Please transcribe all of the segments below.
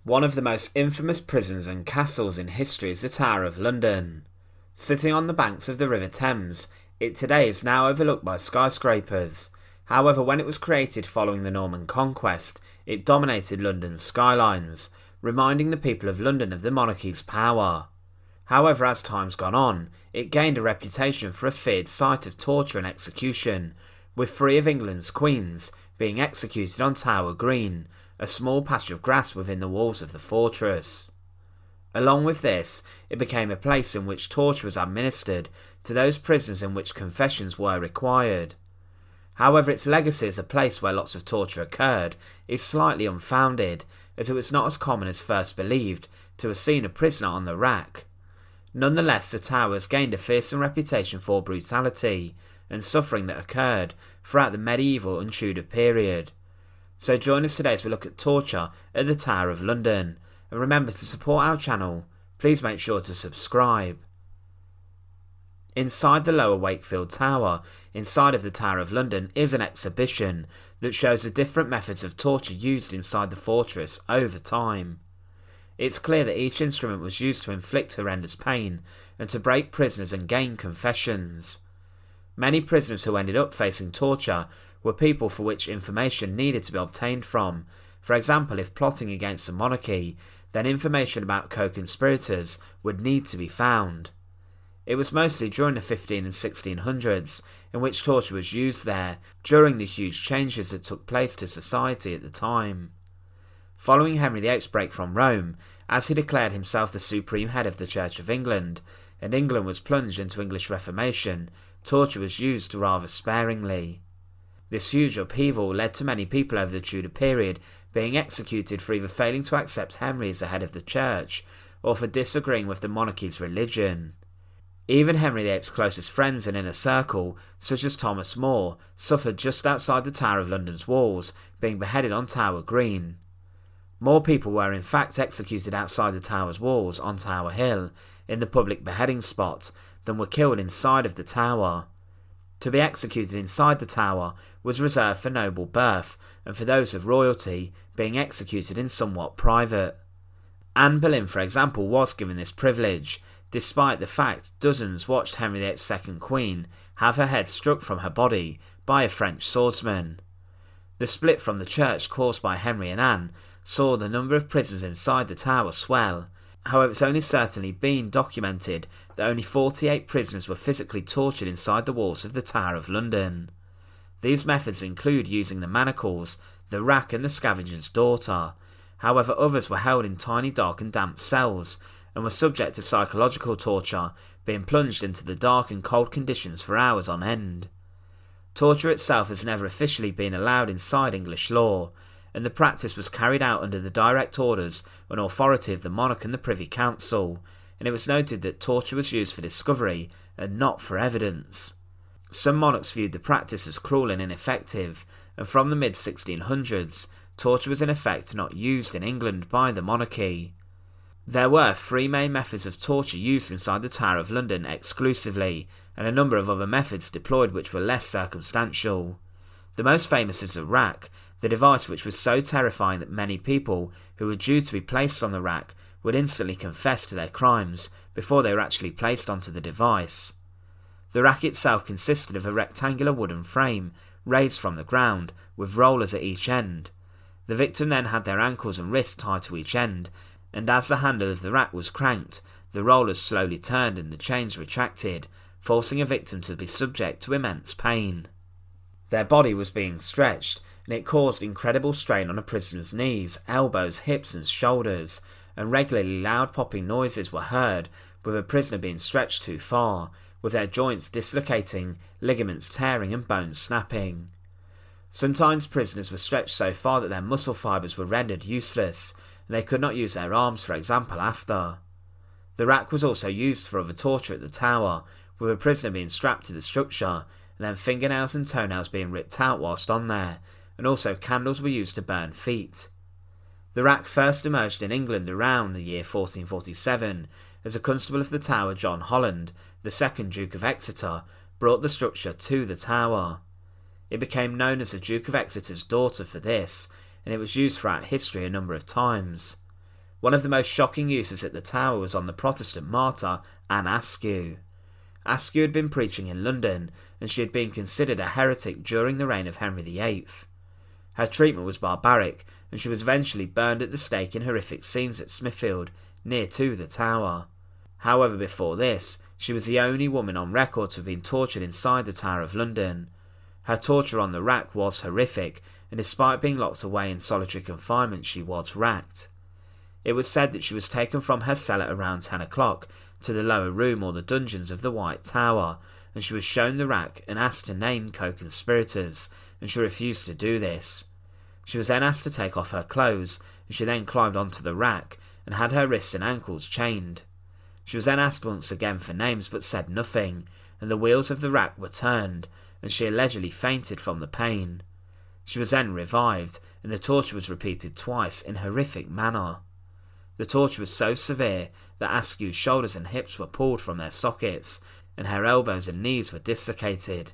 One of the most infamous prisons and castles in history is the Tower of London. Sitting on the banks of the River Thames, it today is now overlooked by skyscrapers. However, when it was created following the Norman conquest, it dominated London's skylines, reminding the people of London of the monarchy's power. However, as time's gone on, it gained a reputation for a feared site of torture and execution, with 3 of England's queens being executed on Tower Green, a small patch of grass within the walls of the fortress. Along with this, it became a place in which torture was administered to those prisoners in which confessions were required. However, its legacy as a place where lots of torture occurred is slightly unfounded, as it was not as common as first believed to have seen a prisoner on the rack. Nonetheless, the tower has gained a fearsome reputation for brutality and suffering that occurred throughout the medieval and Tudor period. So join us today as we look at torture at the Tower of London, and remember to support our channel. Please make sure to subscribe. Inside the Lower Wakefield Tower, inside of the Tower of London, is an exhibition that shows the different methods of torture used inside the fortress over time. It's clear that each instrument was used to inflict horrendous pain and to break prisoners and gain confessions. Many prisoners who ended up facing torture were people for which information needed to be obtained from. For example, if plotting against the monarchy, then information about co-conspirators would need to be found. It was mostly during the 15 and 1600s in which torture was used there, during the huge changes that took place to society at the time. Following Henry VIII's break from Rome, as he declared himself the supreme head of the Church of England, and England was plunged into English Reformation, torture was used rather sparingly. This huge upheaval led to many people over the Tudor period being executed for either failing to accept Henry as the head of the church, or for disagreeing with the monarchy's religion. Even Henry VIII's closest friends and inner circle, such as Thomas More, suffered just outside the Tower of London's walls, being beheaded on Tower Green. More people were in fact executed outside the tower's walls on Tower Hill, in the public beheading spot, than were killed inside of the tower. To be executed inside the tower was reserved for noble birth, and for those of royalty, being executed in somewhat private. Anne Boleyn, for example, was given this privilege, despite the fact dozens watched Henry VIII's second queen have her head struck from her body by a French swordsman. The split from the church caused by Henry and Anne saw the number of prisoners inside the tower swell. However, it's only certainly been documented that only 48 prisoners were physically tortured inside the walls of the Tower of London. These methods include using the manacles, the rack and the Scavenger's daughter. However, others were held in tiny dark and damp cells and were subject to psychological torture, being plunged into the dark and cold conditions for hours on end. Torture itself has never officially been allowed inside English law, and the practice was carried out under the direct orders and authority of the monarch and the Privy Council, and it was noted that torture was used for discovery and not for evidence. Some monarchs viewed the practice as cruel and ineffective, and from the mid-1600s, torture was in effect not used in England by the monarchy. There were 3 main methods of torture used inside the Tower of London exclusively, and a number of other methods deployed which were less circumstantial. The most famous is the rack, the device which was so terrifying that many people who were due to be placed on the rack would instantly confess to their crimes before they were actually placed onto the device. The rack itself consisted of a rectangular wooden frame raised from the ground with rollers at each end. The victim then had their ankles and wrists tied to each end, and as the handle of the rack was cranked, the rollers slowly turned and the chains retracted, forcing a victim to be subject to immense pain. Their body was being stretched, and it caused incredible strain on a prisoner's knees, elbows, hips and shoulders, and regularly loud popping noises were heard with a prisoner being stretched too far, with their joints dislocating, ligaments tearing and bones snapping. Sometimes prisoners were stretched so far that their muscle fibres were rendered useless, and they could not use their arms, for example, after. The rack was also used for other torture at the tower, with a prisoner being strapped to the structure, and then fingernails and toenails being ripped out whilst on there, and also candles were used to burn feet. The rack first emerged in England around the year 1447, as a constable of the Tower, John Holland, the second Duke of Exeter, brought the structure to the tower. It became known as the Duke of Exeter's daughter for this, and it was used throughout history a number of times. One of the most shocking uses at the Tower was on the Protestant martyr Anne Askew. Askew had been preaching in London, and she had been considered a heretic during the reign of Henry VIII. Her treatment was barbaric, and she was eventually burned at the stake in horrific scenes at Smithfield, near to the Tower. However, before this, she was the only woman on record to have been tortured inside the Tower of London. Her torture on the rack was horrific, and despite being locked away in solitary confinement, she was racked. It was said that she was taken from her cell at around 10 o'clock to the lower room or the dungeons of the White Tower, and she was shown the rack and asked to name co-conspirators, and she refused to do this. She was then asked to take off her clothes, and she then climbed onto the rack and had her wrists and ankles chained. She was then asked once again for names but said nothing, and the wheels of the rack were turned, and she allegedly fainted from the pain. She was then revived, and the torture was repeated twice in horrific manner. The torture was so severe that Askew's shoulders and hips were pulled from their sockets, and her elbows and knees were dislocated.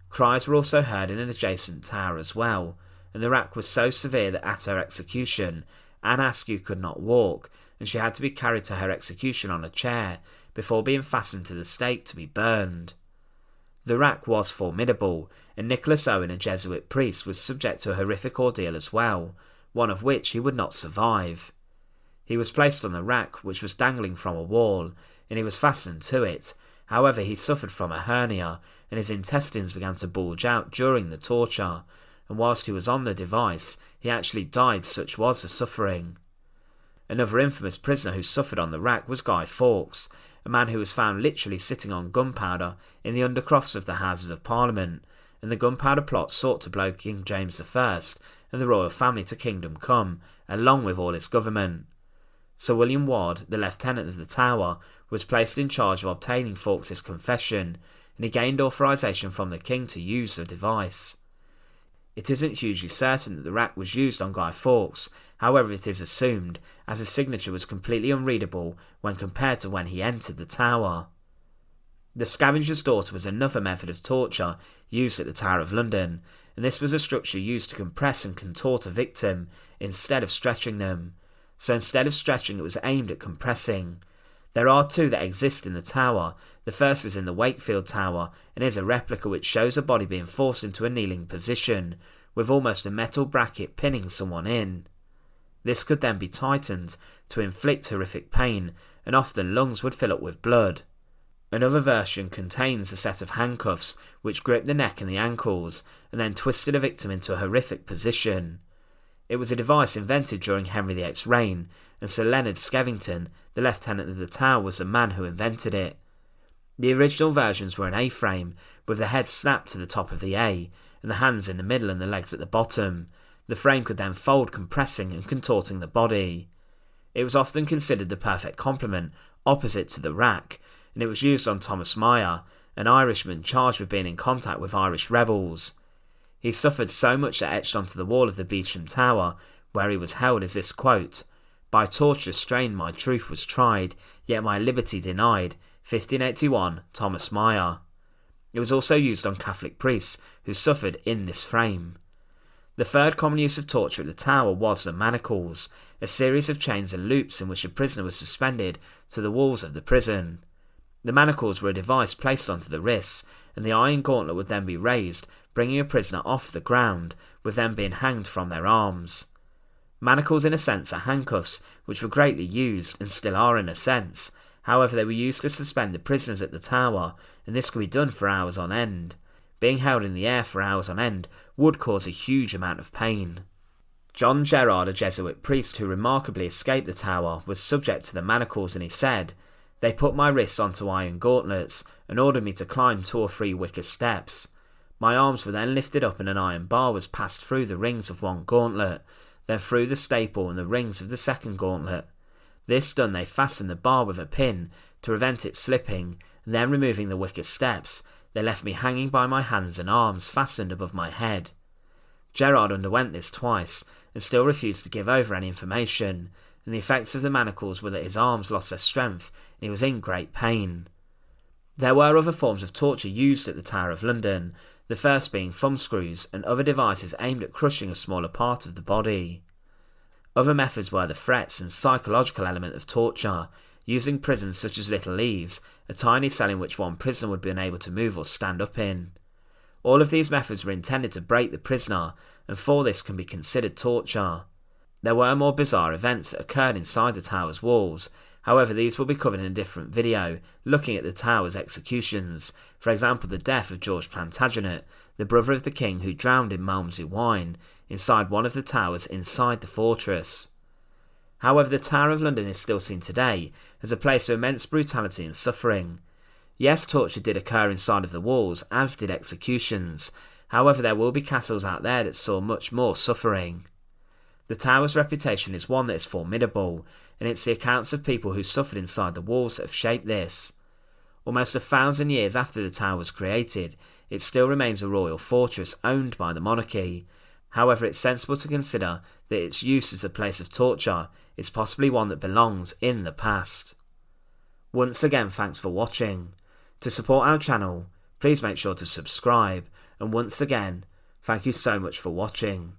Cries were also heard in an adjacent tower as well, and the rack was so severe that at her execution, Anne Askew could not walk, and she had to be carried to her execution on a chair before being fastened to the stake to be burned. The rack was formidable, and Nicholas Owen, a Jesuit priest, was subject to a horrific ordeal as well, one of which he would not survive. He was placed on the rack, which was dangling from a wall, and he was fastened to it. However, he suffered from a hernia, and his intestines began to bulge out during the torture, and whilst he was on the device, he actually died, such was the suffering. Another infamous prisoner who suffered on the rack was Guy Fawkes, a man who was found literally sitting on gunpowder in the undercrofts of the Houses of Parliament, and the gunpowder plot sought to blow King James I and the royal family to kingdom come, along with all its government. Sir William Ward, the lieutenant of the Tower, was placed in charge of obtaining Fawkes' confession, and he gained authorisation from the king to use the device. It isn't hugely certain that the rack was used on Guy Fawkes, however it is assumed, as his signature was completely unreadable when compared to when he entered the Tower. The Scavenger's daughter was another method of torture used at the Tower of London, and this was a structure used to compress and contort a victim instead of stretching them. So instead of stretching, it was aimed at compressing. There are two that exist in the tower. The first is in the Wakefield Tower and is a replica which shows a body being forced into a kneeling position, with almost a metal bracket pinning someone in. This could then be tightened to inflict horrific pain, and often lungs would fill up with blood. Another version contains a set of handcuffs which grip the neck and the ankles, and then twisted a victim into a horrific position. It was a device invented during Henry VIII's reign, and Sir Leonard Scavenger, the lieutenant of the Tower, was the man who invented it. The original versions were an A-frame, with the head snapped to the top of the A, and the hands in the middle and the legs at the bottom. The frame could then fold, compressing and contorting the body. It was often considered the perfect complement, opposite to the rack, and it was used on Thomas Meyer, an Irishman charged with being in contact with Irish rebels. He suffered so much that etched onto the wall of the Beauchamp Tower, where he was held, is this quote: "By torture strained my truth was tried, yet my liberty denied. 1581, Thomas Meyer." It was also used on Catholic priests who suffered in this frame. The third common use of torture at the Tower was the manacles, a series of chains and loops in which a prisoner was suspended to the walls of the prison. The manacles were a device placed onto the wrists, and the iron gauntlet would then be raised, bringing a prisoner off the ground, with them being hanged from their arms. Manacles in a sense are handcuffs, which were greatly used, and still are in a sense. However, they were used to suspend the prisoners at the Tower, and this could be done for hours on end. Being held in the air for hours on end would cause a huge amount of pain. John Gerard, a Jesuit priest who remarkably escaped the Tower, was subject to the manacles, and he said, "They put my wrists onto iron gauntlets and ordered me to climb 2 or 3 wicker steps. My arms were then lifted up and an iron bar was passed through the rings of one gauntlet, then through the staple and the rings of the second gauntlet. This done, they fastened the bar with a pin to prevent it slipping, and then removing the wicker steps, they left me hanging by my hands and arms fastened above my head." Gerard underwent this twice, and still refused to give over any information, and the effects of the manacles were that his arms lost their strength and he was in great pain. There were other forms of torture used at the Tower of London, the first being thumbscrews and other devices aimed at crushing a smaller part of the body. Other methods were the threats and psychological element of torture, using prisons such as Little Ease, a tiny cell in which one prisoner would be unable to move or stand up in. All of these methods were intended to break the prisoner, and for this can be considered torture. There were more bizarre events that occurred inside the tower's walls, however these will be covered in a different video, looking at the tower's executions, for example the death of George Plantagenet, the brother of the king who drowned in Malmsey wine, inside one of the towers inside the fortress. However, the Tower of London is still seen today as a place of immense brutality and suffering. Yes, torture did occur inside of the walls, as did executions, however there will be castles out there that saw much more suffering. The tower's reputation is one that is formidable, and it's the accounts of people who suffered inside the walls that have shaped this. Almost 1,000 years after the tower was created, it still remains a royal fortress owned by the monarchy. However, it's sensible to consider that its use as a place of torture is possibly one that belongs in the past. Once again, thanks for watching. To support our channel, please make sure to subscribe, and once again, thank you so much for watching.